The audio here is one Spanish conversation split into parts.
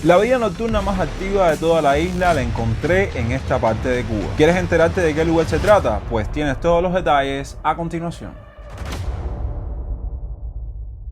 La vida nocturna más activa de toda la isla la encontré en esta parte de Cuba. ¿Quieres enterarte de qué lugar se trata? Pues tienes todos los detalles a continuación.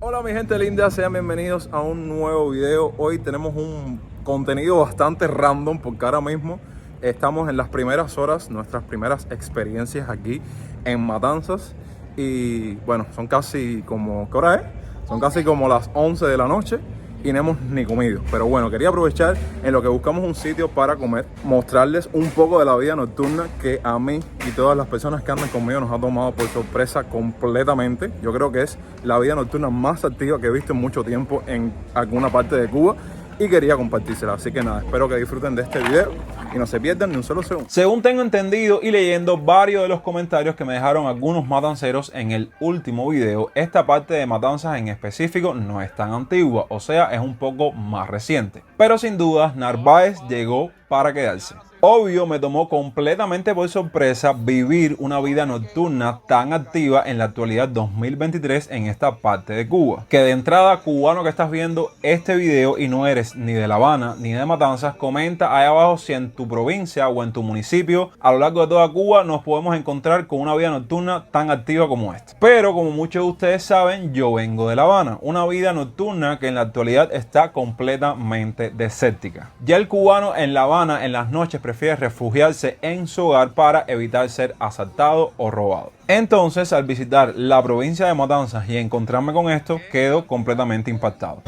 Hola mi gente linda, sean bienvenidos a un nuevo video. Hoy tenemos un contenido bastante random porque ahora mismo estamos en las primeras horas, nuestras primeras experiencias aquí en Matanzas. Y bueno, son casi como, ¿qué hora es? Son casi como las 11 de la noche y no hemos ni comido. Pero bueno, quería aprovechar en lo que buscamos un sitio para comer, mostrarles un poco de la vida nocturna que a mí y todas las personas que andan conmigo nos ha tomado por sorpresa completamente. Yo creo que es la vida nocturna más activa que he visto en mucho tiempo en alguna parte de Cuba y quería compartírsela. Así que nada, espero que disfruten de este video y no se pierdan ni un solo segundo. Según tengo entendido y leyendo varios de los comentarios que me dejaron algunos matanceros en el último video, esta parte de Matanzas en específico no es tan antigua, o sea, es un poco más reciente. Pero sin dudas, Narváez llegó para quedarse. Obvio, me tomó completamente por sorpresa vivir una vida nocturna tan activa en la actualidad 2023 en esta parte de Cuba. Que de entrada, cubano que estás viendo este video y no eres ni de La Habana ni de Matanzas, comenta ahí abajo si en tu provincia o en tu municipio a lo largo de toda Cuba nos podemos encontrar con una vida nocturna tan activa como esta. Pero como muchos de ustedes saben, yo vengo de La Habana, una vida nocturna que en la actualidad está completamente desértica. Ya el cubano en La Habana en las noches prefiere refugiarse en su hogar para evitar ser asaltado o robado. Entonces, al visitar la provincia de Matanzas y encontrarme con esto, quedo completamente impactado.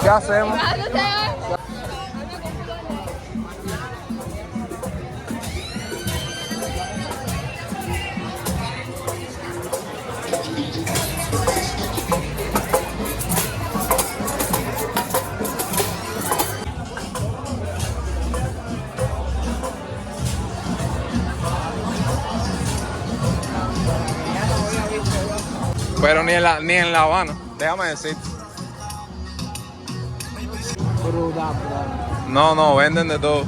¿Qué hacemos? Pero ni en La Habana, déjame decir. No, venden de todo.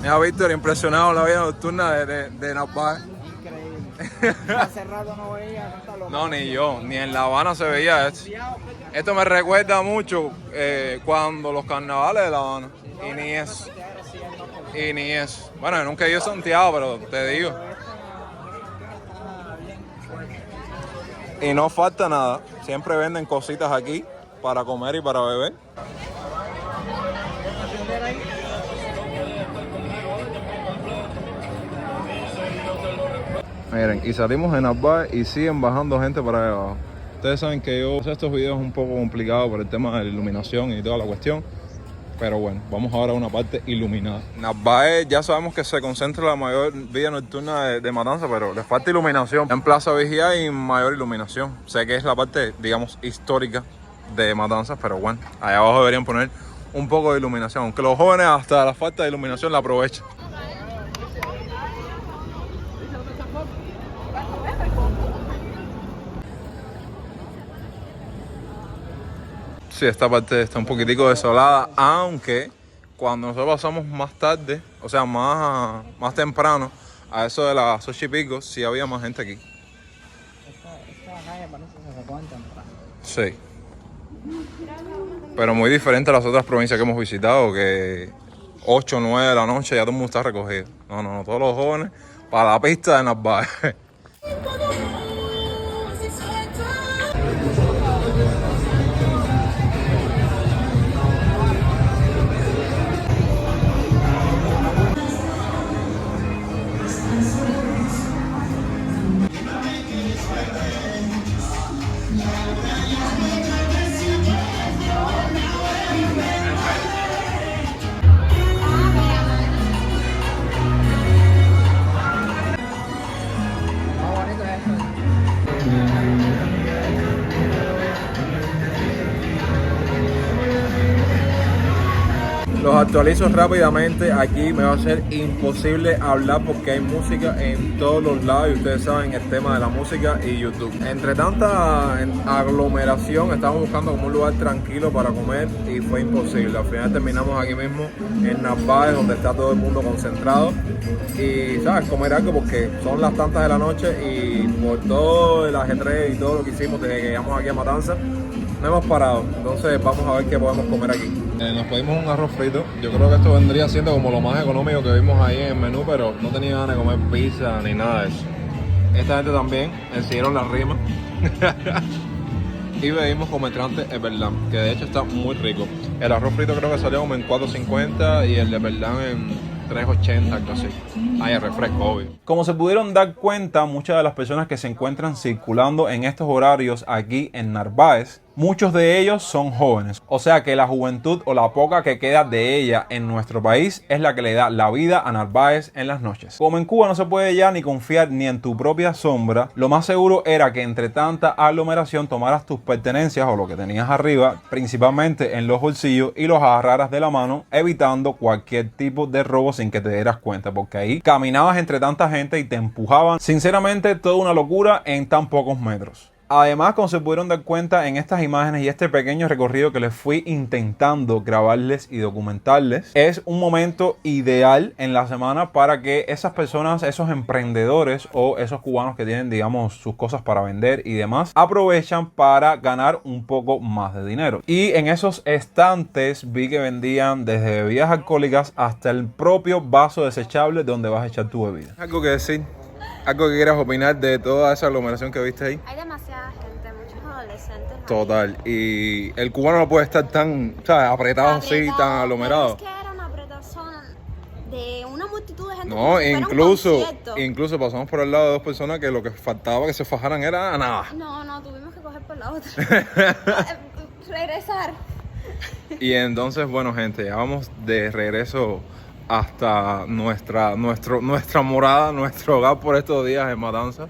Mira, Víctor, impresionado la vida nocturna de Narváez. Increíble. Hace rato no veía tanta locura. No, ni yo, ni en La Habana se veía esto. Esto me recuerda mucho cuando los carnavales de La Habana. Y ni eso. Y ni eso. Bueno, yo nunca he ido a Santiago, pero te digo. Y no falta nada, siempre venden cositas aquí para comer y para beber. Miren, y salimos en Narváez y siguen bajando gente para allá abajo. Ustedes saben que yo hago estos videos un poco complicados por el tema de la iluminación y toda la cuestión. Pero bueno, vamos ahora a una parte iluminada. Narváez ya sabemos que se concentra la mayor vida nocturna de Matanzas, pero les falta iluminación. En Plaza Vigía hay mayor iluminación. Sé que es la parte, digamos, histórica de Matanzas, pero bueno, allá abajo deberían poner un poco de iluminación. Aunque los jóvenes hasta la falta de iluminación la aprovechan. Sí, esta parte está un poquitico desolada, aunque cuando nosotros pasamos más tarde, o sea, más temprano, a eso de las 8 y pico, sí había más gente aquí. Esta calle parece que se sacó en temprano. Sí. Pero muy diferente a las otras provincias que hemos visitado, que 8 o 9 de la noche ya todo el mundo está recogido. No, todos los jóvenes para la pista de Narváez. actualizo rápidamente. Aquí me va a ser imposible hablar porque hay música en todos los lados y ustedes saben el tema de la música y YouTube. Entre tanta aglomeración estábamos buscando como un lugar tranquilo para comer y fue imposible. Al final terminamos aquí mismo en Narváez, donde está todo el mundo concentrado y sabes, comer algo porque son las tantas de la noche y por todo el ajedrez y todo lo que hicimos desde que llegamos aquí a Matanzas no hemos parado. Entonces vamos a ver qué podemos comer aquí. Nos pedimos un arroz frito. Yo creo que esto vendría siendo como lo más económico que vimos ahí en el menú, pero no tenía ganas de comer pizza ni nada de eso. Esta gente también siguieron la rima. Y pedimos como entrante el Berlán, que de hecho está muy rico. El arroz frito creo que salió como en 4.50 y el de Berlán en 3.80, algo así. Hay refresco, obvio. Como se pudieron dar cuenta, muchas de las personas que se encuentran circulando en estos horarios aquí en Narváez, muchos de ellos son jóvenes. O sea que la juventud o la poca que queda de ella en nuestro país es la que le da la vida a Narváez en las noches. Como en Cuba no se puede ya ni confiar ni en tu propia sombra, lo más seguro era que entre tanta aglomeración tomaras tus pertenencias o lo que tenías arriba, principalmente en los bolsillos, y los agarraras de la mano, evitando cualquier tipo de robo sin que te dieras cuenta, porque ahí caminabas entre tanta gente y te empujaban. Sinceramente, toda una locura en tan pocos metros. Además, como se pudieron dar cuenta en estas imágenes y este pequeño recorrido que les fui intentando grabarles y documentarles, es un momento ideal en la semana para que esas personas, esos emprendedores o esos cubanos que tienen, digamos, sus cosas para vender y demás, aprovechan para ganar un poco más de dinero. Y en esos estantes vi que vendían desde bebidas alcohólicas hasta el propio vaso desechable donde vas a echar tu bebida. ¿Algo que decir? ¿Algo que quieras opinar de toda esa aglomeración que viste ahí? Hay demasiada gente, muchos adolescentes. Total. Y el cubano no puede estar tan, ¿sabes? Apretado así, tan aglomerado. Es que era una apretazón de una multitud de gente. No, incluso pasamos por el lado de dos personas que lo que faltaba que se fajaran era nada. No, tuvimos que coger por la otra. Regresar. Y entonces, bueno, gente, ya vamos de regreso hasta nuestra morada, nuestro hogar por estos días en Matanzas,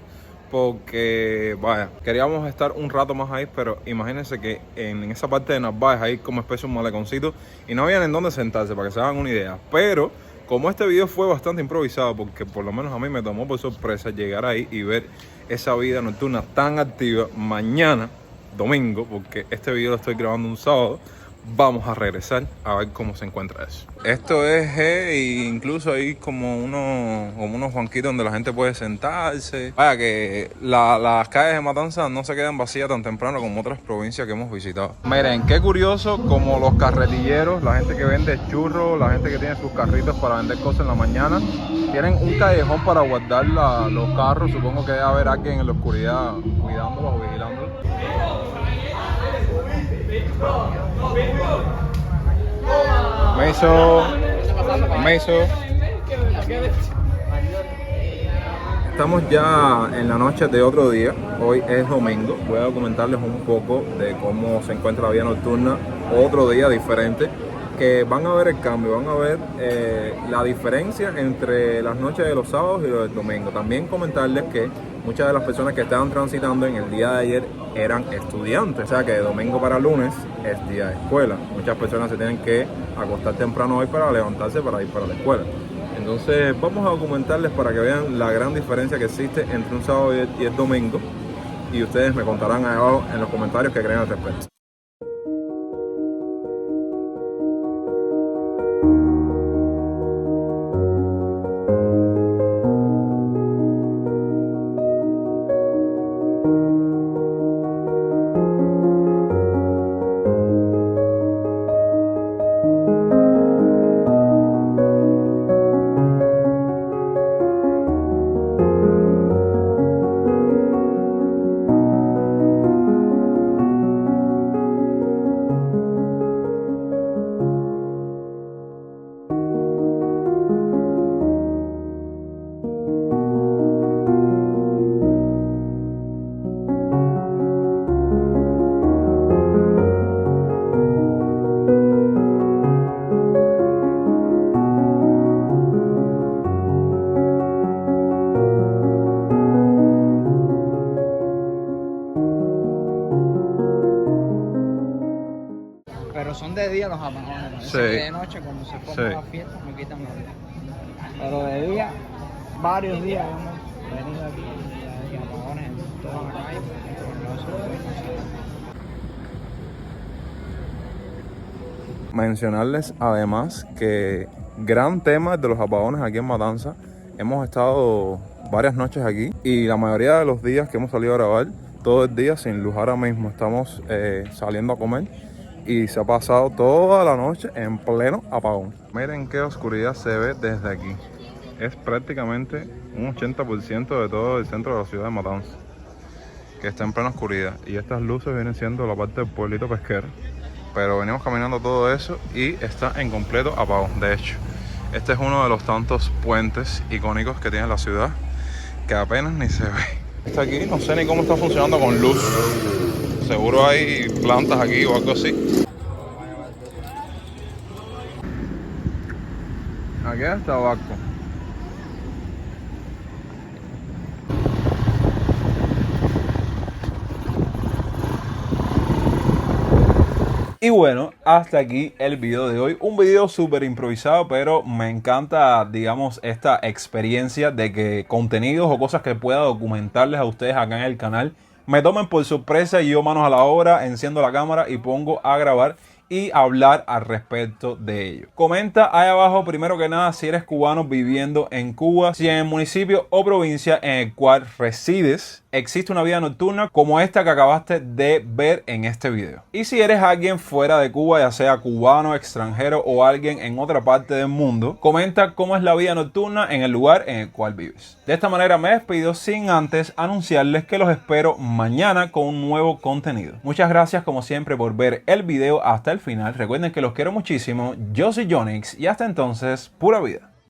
porque vaya, queríamos estar un rato más ahí, pero imagínense que en esa parte de Narváez hay como especie de un maleconcito y no habían en dónde sentarse, para que se hagan una idea. Pero como este video fue bastante improvisado, porque por lo menos a mí me tomó por sorpresa llegar ahí y ver esa vida nocturna tan activa mañana, domingo, porque este video lo estoy grabando un sábado, vamos a regresar a ver cómo se encuentra eso. Esto es e incluso hay como unos banquitos donde la gente puede sentarse. Vaya que las calles de Matanzas no se quedan vacías tan temprano como otras provincias que hemos visitado. Miren, qué curioso como los carretilleros, la gente que vende churros, la gente que tiene sus carritos para vender cosas en la mañana, tienen un callejón para guardar los carros. Supongo que debe haber alguien en la oscuridad cuidándolos o vigilándolos. Meso. Estamos ya en la noche de otro día. Hoy es domingo. Voy a comentarles un poco de cómo se encuentra la vida nocturna. Otro día diferente, que van a ver el cambio, van a ver la diferencia entre las noches de los sábados y los del domingo. También comentarles que muchas de las personas que estaban transitando en el día de ayer eran estudiantes, o sea que de domingo para lunes es día de escuela. Muchas personas se tienen que acostar temprano hoy para levantarse para ir para la escuela. Entonces vamos a documentarles para que vean la gran diferencia que existe entre un sábado y el domingo, y ustedes me contarán ahí abajo en los comentarios qué creen al respecto. Pero son de día los apagones, ¿no? Sí. De noche cuando se forman Sí. las fiestas me quitan la luz. Pero de día, varios días hemos venido aquí y hay apagones en toda la calle. Porque no se puede. Mencionarles además que gran tema de los apagones aquí en Matanza. Hemos estado varias noches aquí y la mayoría de los días que hemos salido a grabar, todo el día sin luz. Ahora mismo estamos saliendo a comer y se ha pasado toda la noche en pleno apagón. Miren qué oscuridad se ve desde aquí. Es prácticamente un 80% de todo el centro de la ciudad de Matanza, que está en plena oscuridad. Y estas luces vienen siendo la parte del pueblito pesquero. Pero venimos caminando todo eso y está en completo apagón. De hecho, este es uno de los tantos puentes icónicos que tiene la ciudad, que apenas ni se ve. Está aquí, no sé ni cómo está funcionando con luz. Seguro hay plantas aquí o algo así. Aquí está Tabaco. Y bueno, hasta aquí el video de hoy. Un video súper improvisado, pero me encanta, digamos, esta experiencia de que contenidos o cosas que pueda documentarles a ustedes acá en el canal me tomen por sorpresa y yo manos a la obra, enciendo la cámara y pongo a grabar y hablar al respecto de ello. Comenta ahí abajo, primero que nada, si eres cubano viviendo en Cuba, si en el municipio o provincia en el cual resides existe una vida nocturna como esta que acabaste de ver en este video. Y si eres alguien fuera de Cuba, ya sea cubano, extranjero o alguien en otra parte del mundo, comenta cómo es la vida nocturna en el lugar en el cual vives. De esta manera me despido sin antes anunciarles que los espero mañana con un nuevo contenido. Muchas gracias como siempre por ver el video hasta el final. Recuerden que los quiero muchísimo. Yo soy Jonix y hasta entonces, pura vida.